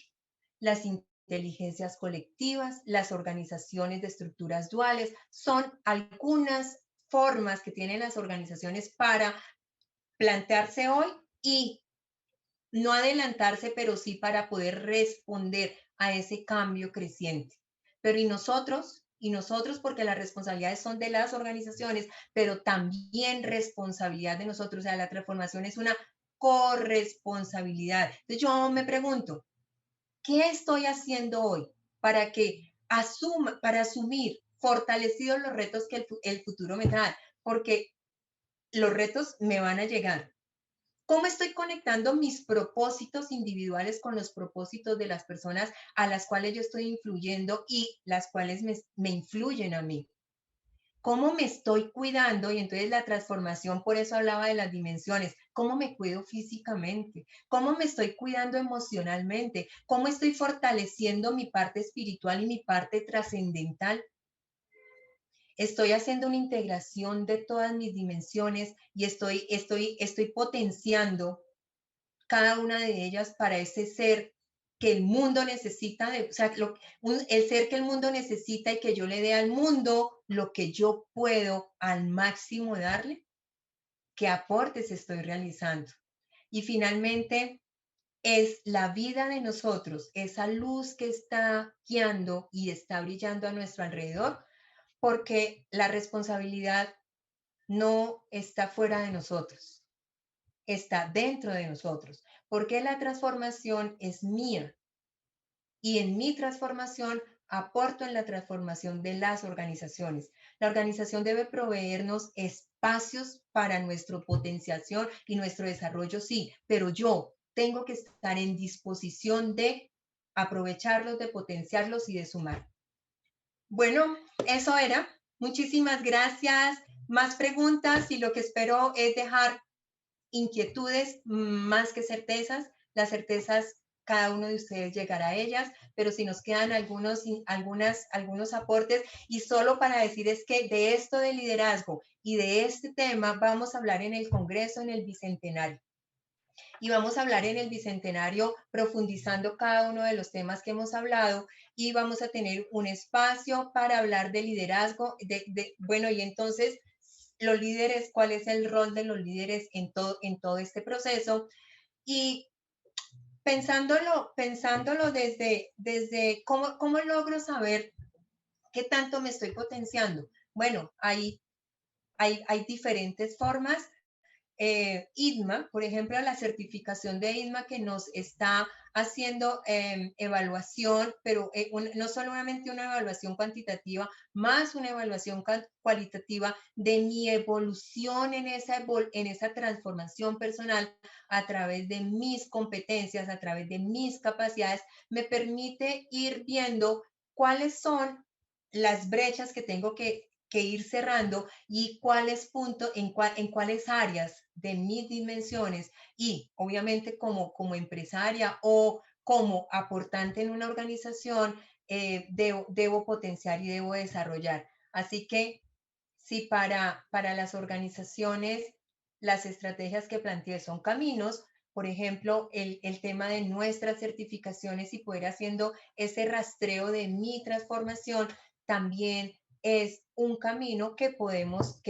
las inteligencias colectivas, las organizaciones de estructuras duales, son algunas formas que tienen las organizaciones para plantearse hoy y no adelantarse, pero sí para poder responder a ese cambio creciente. Pero y nosotros, porque las responsabilidades son de las organizaciones, pero también responsabilidad de nosotros. O sea, la transformación es una corresponsabilidad. Entonces yo me pregunto, ¿qué estoy haciendo hoy para para asumir fortalecidos los retos que el futuro me trae? Porque los retos me van a llegar. ¿Cómo estoy conectando mis propósitos individuales con los propósitos de las personas a las cuales yo estoy influyendo y las cuales me influyen a mí? ¿Cómo me estoy cuidando? Y entonces la transformación, por eso hablaba de las dimensiones. ¿Cómo me cuido físicamente? ¿Cómo me estoy cuidando emocionalmente? ¿Cómo estoy fortaleciendo mi parte espiritual y mi parte trascendental? Estoy haciendo una integración de todas mis dimensiones y estoy potenciando cada una de ellas para ese ser que el mundo necesita, o sea, el ser que el mundo necesita y que yo le dé al mundo lo que yo puedo al máximo darle. ¿Qué aportes estoy realizando? Y finalmente, es la vida de nosotros, esa luz que está guiando y está brillando a nuestro alrededor, porque la responsabilidad no está fuera de nosotros, está dentro de nosotros, porque la transformación es mía y en mi transformación aporto en la transformación de las organizaciones. La organización debe proveernos espacios para nuestra potenciación y nuestro desarrollo, sí, pero yo tengo que estar en disposición de aprovecharlos, de potenciarlos y de sumar. Bueno, eso era. Muchísimas gracias. Más preguntas y lo que espero es dejar inquietudes más que certezas. Las certezas, cada uno de ustedes llegará a ellas, pero si nos quedan algunos aportes, y solo para decir es que de esto de liderazgo y de este tema vamos a hablar en el Congreso, en el Bicentenario. Y vamos a hablar en el Bicentenario profundizando cada uno de los temas que hemos hablado, y vamos a tener un espacio para hablar de liderazgo, bueno, y entonces los líderes, cuál es el rol de los líderes en todo este proceso. Y pensándolo desde cómo logro saber qué tanto me estoy potenciando. Bueno, hay diferentes formas. IDMA, por ejemplo, la certificación de IDMA que nos está haciendo evaluación, pero no solamente una evaluación cuantitativa, más una evaluación cualitativa de mi evolución en esa transformación personal a través de mis competencias, a través de mis capacidades, me permite ir viendo cuáles son las brechas que tengo que ir cerrando y en cuáles áreas de mis dimensiones, y obviamente como empresaria o como aportante en una organización, debo potenciar y debo desarrollar. Así que si para las organizaciones las estrategias que planteé son caminos, por ejemplo, el tema de nuestras certificaciones y poder haciendo ese rastreo de mi transformación, también es un camino que podemos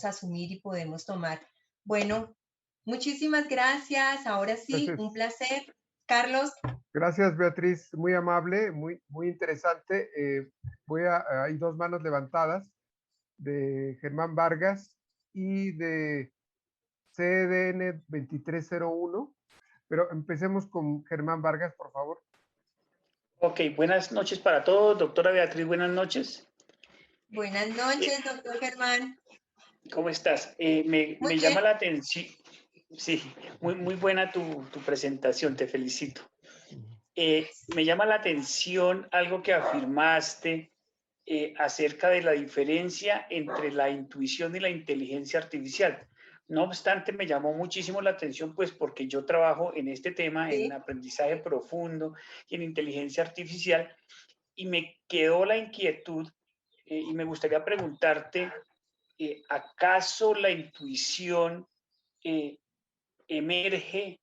asumir y podemos tomar. Bueno, muchísimas gracias. Ahora sí, Gracias. un placer. Carlos. Gracias, Beatriz. Muy amable, muy interesante. Hay dos manos levantadas de Germán Vargas y de CDN 2301. Pero empecemos con Germán Vargas, por favor. Ok, buenas noches para todos. Doctora Beatriz, buenas noches. Buenas noches, doctor Germán. ¿Cómo estás? Me llama la atención. Sí, muy buena tu presentación, te felicito. Me llama la atención algo que afirmaste acerca de la diferencia entre la intuición y la inteligencia artificial. No obstante, me llamó muchísimo la atención, pues porque yo trabajo en este tema, ¿Sí? en aprendizaje profundo y en inteligencia artificial, y me quedó la inquietud y me gustaría preguntarte, ¿acaso la intuición emerge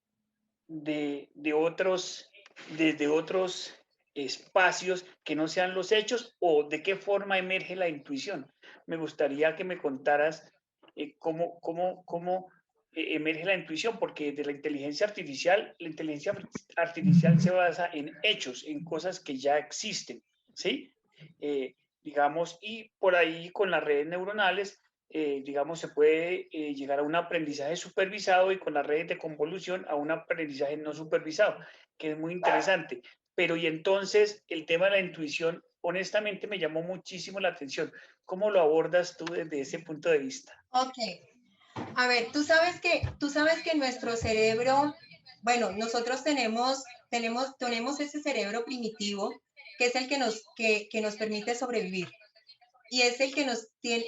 desde otros espacios que no sean los hechos, o de qué forma emerge la intuición? Me gustaría que me contaras cómo emerge la intuición, porque de la inteligencia artificial se basa en hechos, en cosas que ya existen, ¿sí? Digamos, y por ahí con las redes neuronales, digamos, se puede llegar a un aprendizaje supervisado, y con las redes de convolución a un aprendizaje no supervisado, que es muy interesante. Pero y entonces el tema de la intuición, honestamente, me llamó muchísimo la atención. ¿Cómo lo abordas tú desde ese punto de vista? Ok. A ver, tú sabes que nuestro cerebro, bueno, nosotros tenemos ese cerebro primitivo que es el que nos permite sobrevivir, y es el que nos tiene,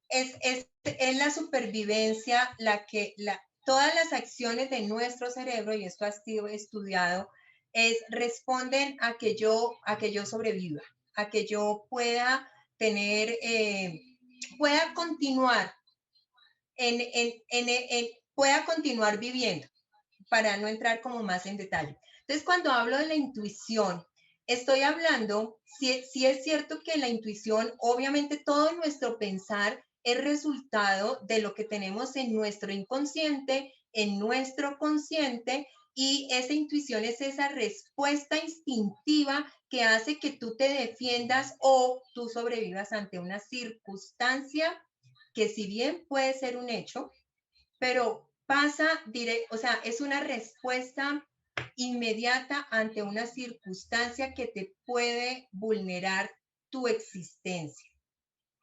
es la supervivencia todas las acciones de nuestro cerebro, y esto ha sido estudiado, responden a que yo sobreviva, a que yo pueda pueda continuar pueda continuar viviendo, para no entrar como más en detalle. Entonces, cuando hablo de la intuición, estoy hablando, si es cierto que la intuición, obviamente todo nuestro pensar es resultado de lo que tenemos en nuestro inconsciente, en nuestro consciente, y esa intuición es esa respuesta instintiva que hace que tú te defiendas o tú sobrevivas ante una circunstancia que, si bien puede ser un hecho, pero o sea, es una respuesta inmediata ante una circunstancia que te puede vulnerar tu existencia.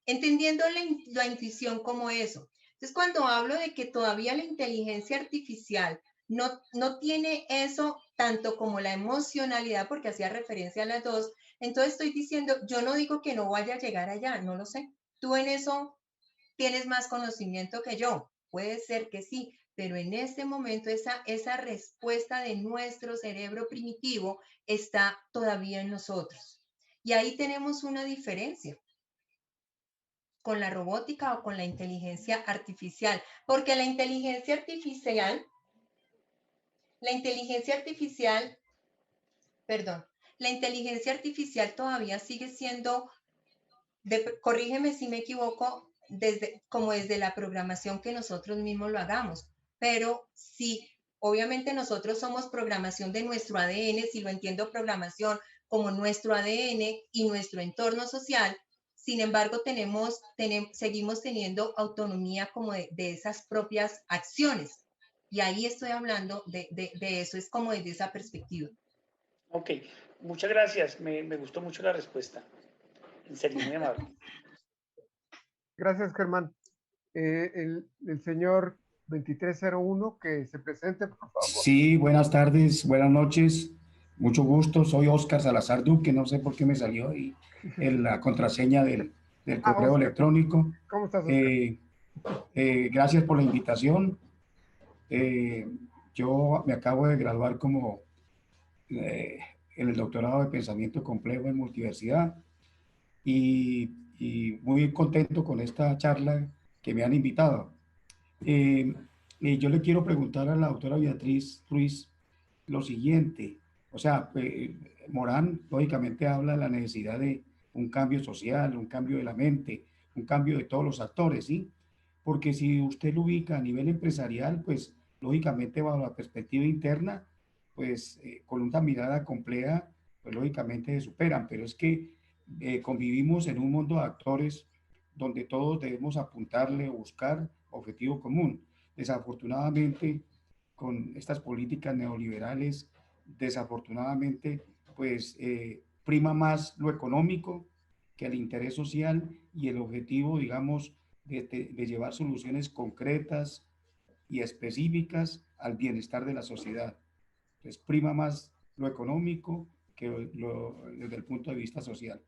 Entendiendo la intuición como eso. Entonces, cuando hablo de que todavía la inteligencia artificial no tiene eso tanto como la emocionalidad, porque hacía referencia a las dos. Entonces estoy diciendo, yo no digo que no vaya a llegar allá, no lo sé. Tú en eso tienes más conocimiento que yo. Puede ser que sí, pero en este momento esa respuesta de nuestro cerebro primitivo está todavía en nosotros. Y ahí tenemos una diferencia con la robótica o con la inteligencia artificial, porque la inteligencia artificial, perdón, la inteligencia artificial todavía sigue siendo, corrígeme si me equivoco, como desde la programación que nosotros mismos lo hagamos, pero sí, obviamente nosotros somos programación de nuestro ADN, si lo entiendo programación como nuestro ADN y nuestro entorno social. Sin embargo, seguimos teniendo autonomía como de esas propias acciones. Y ahí estoy hablando de eso, es como desde esa perspectiva. Ok, muchas gracias. Me gustó mucho la respuesta. En serio, muy amable. Gracias, Germán. El señor 2301, que se presente, por favor. Sí, buenas tardes, buenas noches. Mucho gusto. Soy Óscar Salazar Duque. No sé por qué me salió ahí en la contraseña del correo Óscar. electrónico. ¿Cómo estás, Óscar? Gracias por la invitación. Yo me acabo de graduar como en el doctorado de Pensamiento Complejo en Multiversidad y muy contento con esta charla que me han invitado. Yo le quiero preguntar a la doctora Beatriz Ruiz lo siguiente. O sea, Morán lógicamente habla de la necesidad de un cambio social, un cambio de la mente, un cambio de todos los actores, ¿sí? Porque si usted lo ubica a nivel empresarial, pues lógicamente bajo la perspectiva interna, pues con una mirada compleja, pues lógicamente se superan, pero es que convivimos en un mundo de actores donde todos debemos apuntarle o buscar objetivo común. Desafortunadamente, con estas políticas neoliberales, desafortunadamente, pues prima más lo económico que el interés social y el objetivo, digamos, de llevar soluciones concretas y específicas al bienestar de la sociedad. Entonces, prima más lo económico que desde el punto de vista social.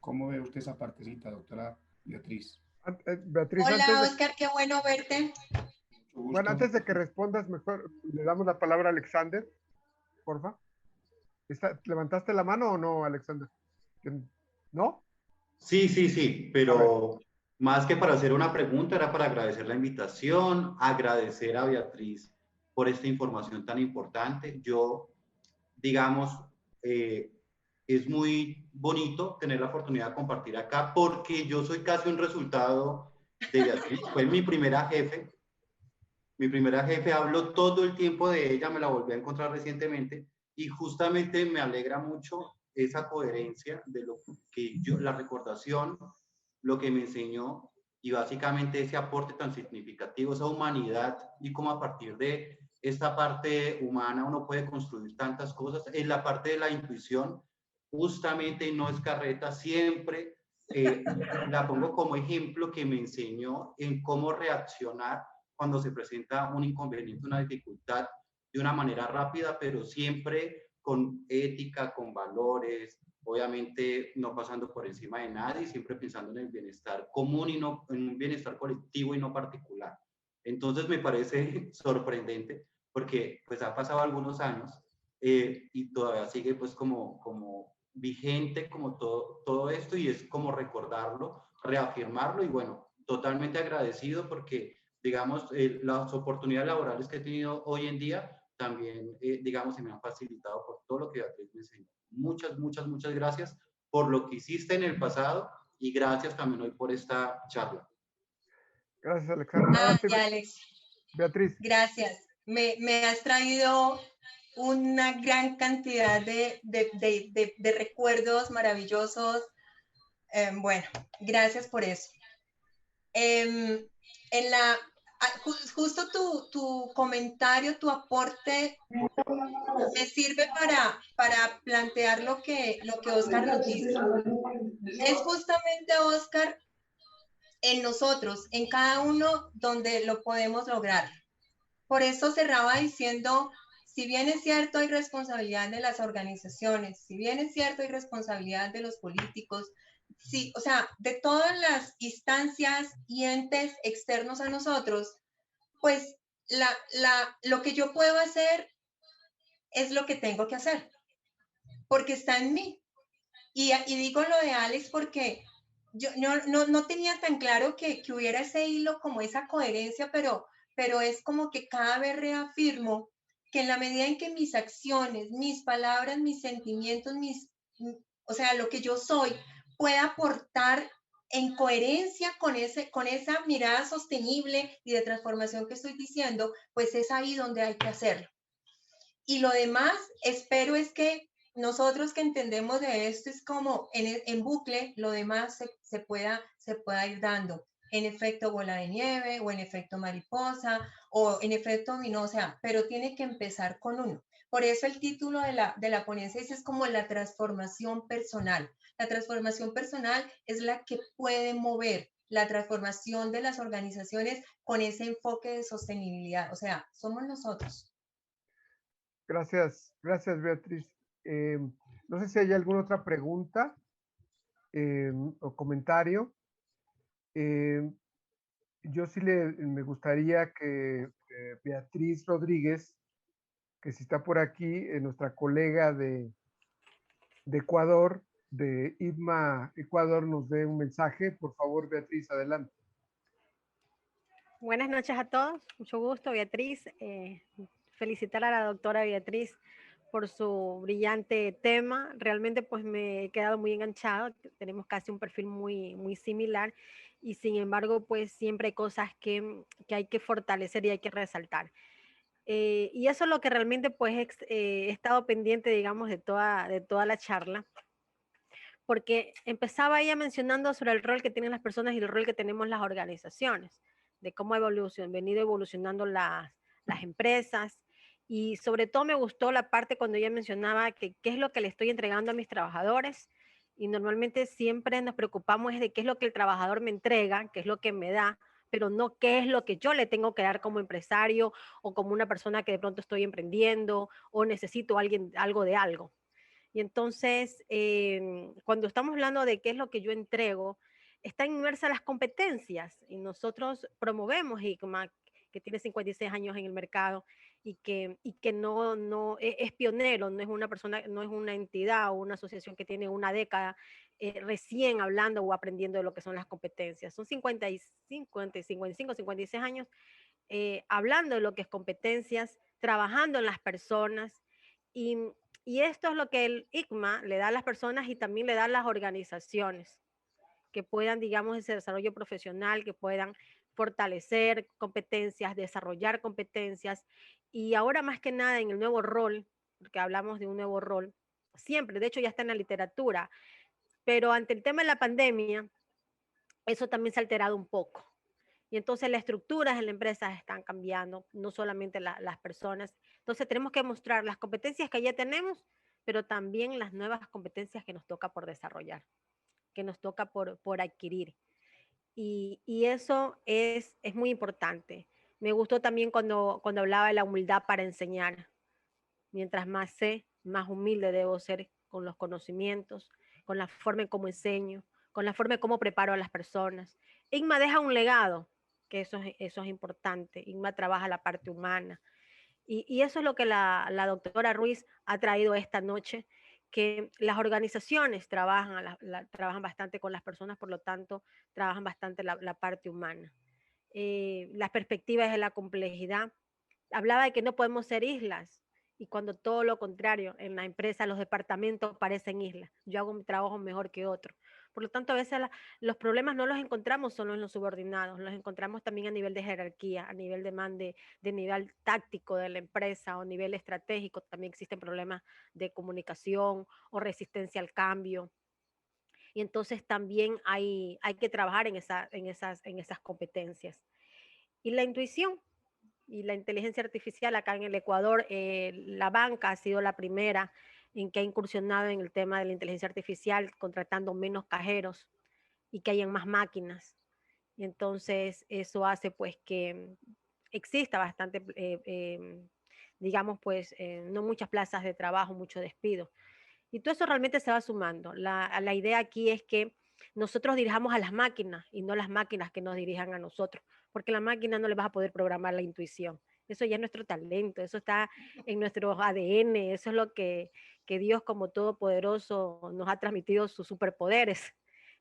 ¿Cómo ve usted esa partecita, doctora Beatriz? Beatriz, hola, Óscar, qué bueno verte. Bueno, antes de que respondas, mejor le damos la palabra a Alexander, porfa. ¿Levantaste la mano o no, Alexander? ¿No? Sí, pero más que para hacer una pregunta, era para agradecer la invitación, agradecer a Beatriz por esta información tan importante. Yo, digamos, es muy bonito tener la oportunidad de compartir acá porque yo soy casi un resultado de Beatriz. Fue mi primera jefe. Mi primera jefe, hablo todo el tiempo de ella, me la volví a encontrar recientemente y justamente me alegra mucho esa coherencia de lo que yo, la recordación, lo que me enseñó y básicamente ese aporte tan significativo, esa humanidad y cómo a partir de esta parte humana uno puede construir tantas cosas. En la parte de la intuición, justamente no es carreta, siempre la pongo como ejemplo que me enseñó en cómo reaccionar cuando se presenta un inconveniente, una dificultad, de una manera rápida, pero siempre con ética, con valores, obviamente no pasando por encima de nadie, siempre pensando en el bienestar común y no en un bienestar colectivo y no particular. Entonces me parece sorprendente porque pues ha pasado algunos años y todavía sigue pues como vigente como todo esto y es como recordarlo, reafirmarlo y bueno, totalmente agradecido porque digamos, las oportunidades laborales que he tenido hoy en día también, digamos, se me han facilitado por todo lo que Beatriz me enseñó. Muchas gracias por lo que hiciste en el pasado y gracias también hoy por esta charla. Gracias, Alexander. Ahora sí, Alex. Beatriz. Gracias. Me has traído una gran cantidad de recuerdos maravillosos. Bueno, gracias por eso. Justo tu comentario, tu aporte me sirve para plantear lo que Óscar nos dice. Es justamente, Óscar, en nosotros, en cada uno donde lo podemos lograr. Por eso cerraba diciendo, si bien es cierto hay responsabilidad de las organizaciones, si bien es cierto hay responsabilidad de los políticos, sí, o sea, de todas las instancias y entes externos a nosotros, pues lo que yo puedo hacer es lo que tengo que hacer, porque está en mí. Y digo lo de Alex porque yo no tenía tan claro que hubiera ese hilo, como esa coherencia, pero es como que cada vez reafirmo que en la medida en que mis acciones, mis palabras, mis sentimientos, o sea, lo que yo soy, pueda aportar en coherencia con esa mirada sostenible y de transformación que estoy diciendo, pues es ahí donde hay que hacerlo. Y lo demás, espero es que nosotros que entendemos de esto es como en bucle, lo demás se pueda ir dando en efecto bola de nieve o en efecto mariposa o en efecto dominó, o sea, pero tiene que empezar con uno. Por eso el título de la ponencia es como la transformación personal. La transformación personal es la que puede mover la transformación de las organizaciones con ese enfoque de sostenibilidad. O sea, somos nosotros. Gracias, gracias Beatriz. No sé si hay alguna otra pregunta o comentario. Yo sí me gustaría que Beatriz Rodríguez, que si está por aquí, nuestra colega de Ecuador, de IDMA Ecuador, nos dé un mensaje. Por favor, Beatriz, adelante. Buenas noches a todos, mucho gusto, Beatriz. Felicitar a la doctora Beatriz por su brillante tema. Realmente pues me he quedado muy enganchado, tenemos casi un perfil muy similar y sin embargo pues siempre hay cosas que hay que fortalecer y hay que resaltar. Y eso es lo que realmente pues he estado pendiente, digamos, de toda la charla, porque empezaba ella mencionando sobre el rol que tienen las personas y el rol que tenemos las organizaciones, de cómo venido evolucionando las empresas, y sobre todo me gustó la parte cuando ella mencionaba que qué es lo que le estoy entregando a mis trabajadores, y normalmente siempre nos preocupamos de qué es lo que el trabajador me entrega, qué es lo que me da, pero no qué es lo que yo le tengo que dar como empresario o como una persona que de pronto estoy emprendiendo o necesito algo de algo. Y entonces, cuando estamos hablando de qué es lo que yo entrego, están inmersas las competencias y nosotros promovemos ICMA, que tiene 56 años en el mercado y que no es pionero, no es una persona, no es una entidad o una asociación que tiene una década recién hablando o aprendiendo de lo que son las competencias. Son 55, 56 años hablando de lo que es competencias, trabajando en las personas, y, y esto es lo que el ICMA le da a las personas y también le da a las organizaciones, que puedan, digamos, ese desarrollo profesional, que puedan fortalecer competencias, desarrollar competencias, y ahora más que nada en el nuevo rol, porque hablamos de un nuevo rol, siempre, de hecho ya está en la literatura, pero ante el tema de la pandemia, eso también se ha alterado un poco. Y entonces las estructuras en la empresa están cambiando, no solamente las personas. Entonces tenemos que mostrar las competencias que ya tenemos, pero también las nuevas competencias que nos toca por desarrollar, que nos toca por adquirir. Y eso es muy importante. Me gustó también cuando hablaba de la humildad para enseñar. Mientras más sé, más humilde debo ser con los conocimientos, con la forma en cómo enseño, con la forma en cómo preparo a las personas. ICMA deja un legado, que eso es importante. ICMA trabaja la parte humana. Y eso es lo que la doctora Ruiz ha traído esta noche, que las organizaciones trabajan bastante con las personas, por lo tanto, trabajan bastante la parte humana. Las perspectivas de la complejidad. Hablaba de que no podemos ser islas, y cuando todo lo contrario, en la empresa los departamentos parecen islas. Yo hago mi trabajo mejor que otro. Por lo tanto, a veces los problemas no los encontramos solo en los subordinados, los encontramos también a nivel de jerarquía, a nivel de nivel táctico de la empresa o nivel estratégico. También existen problemas de comunicación o resistencia al cambio. Y entonces también hay que trabajar en esas competencias. Y la intuición y la inteligencia artificial acá en el Ecuador, la banca ha sido la primera en que ha incursionado en el tema de la inteligencia artificial, contratando menos cajeros y que hayan más máquinas. Y entonces eso hace pues que exista bastante, digamos, pues, no muchas plazas de trabajo, mucho despido. Y todo eso realmente se va sumando. La idea aquí es que nosotros dirijamos a las máquinas y no las máquinas que nos dirijan a nosotros, porque la máquina no le vas a poder programar la intuición. Eso ya es nuestro talento, eso está en nuestro ADN, eso es lo que Dios como Todopoderoso nos ha transmitido sus superpoderes,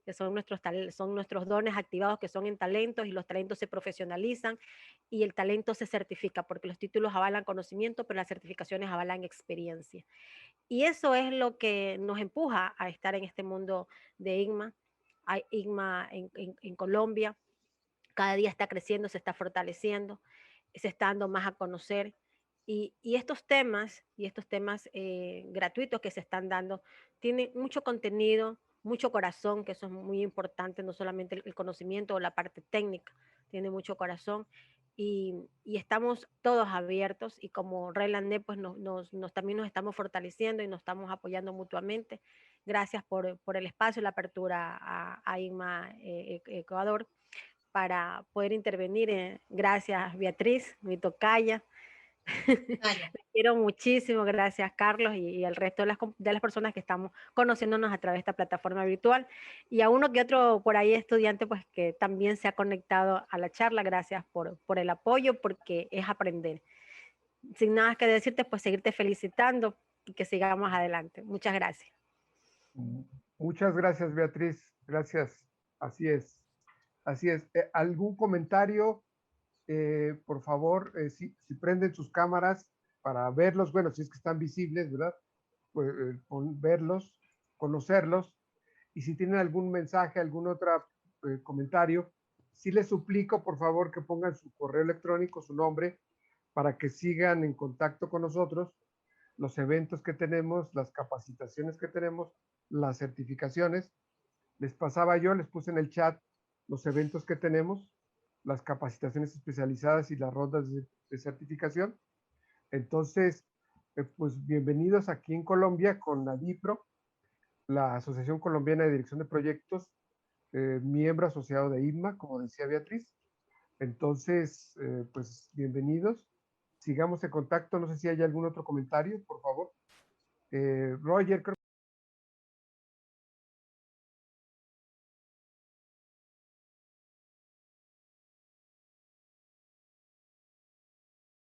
que son nuestros dones activados, que son en talentos, y los talentos se profesionalizan y el talento se certifica, porque los títulos avalan conocimiento, pero las certificaciones avalan experiencia. Y eso es lo que nos empuja a estar en este mundo de IGMA. Hay IGMA en Colombia, cada día está creciendo, se está fortaleciendo, se está dando más a conocer. Y estos temas gratuitos que se están dando tienen mucho contenido, mucho corazón, que eso es muy importante, no solamente el conocimiento o la parte técnica, tiene mucho corazón. Y estamos todos abiertos, y como Reland, pues también nos estamos fortaleciendo y nos estamos apoyando mutuamente. Gracias por el espacio y la apertura a IGMA Ecuador para poder intervenir. Gracias, Beatriz, mi tocaya. Vaya. Te quiero muchísimo, gracias Carlos y el resto de las personas que estamos conociéndonos a través de esta plataforma virtual, y a uno que otro por ahí estudiante pues que también se ha conectado a la charla. Gracias por el apoyo, porque es aprender. Sin nada que decirte, pues seguirte felicitando y que sigamos adelante. Muchas gracias. Muchas gracias, Beatriz. Gracias. Así es. Así es. ¿Algún comentario? Por favor, si prenden sus cámaras para verlos, bueno, si es que están visibles, ¿verdad? Pues, verlos, conocerlos, y si tienen algún mensaje, algún otro comentario, sí les suplico, por favor, que pongan su correo electrónico, su nombre, para que sigan en contacto con nosotros, los eventos que tenemos, las capacitaciones que tenemos, las certificaciones. Les puse en el chat los eventos que tenemos, las capacitaciones especializadas y las rondas de certificación. Entonces, pues bienvenidos aquí en Colombia con ADIPRO, la Asociación Colombiana de Dirección de Proyectos, miembro asociado de IGMA, como decía Beatriz. Entonces, pues bienvenidos. Sigamos en contacto. No sé si hay algún otro comentario, por favor. Roger, creo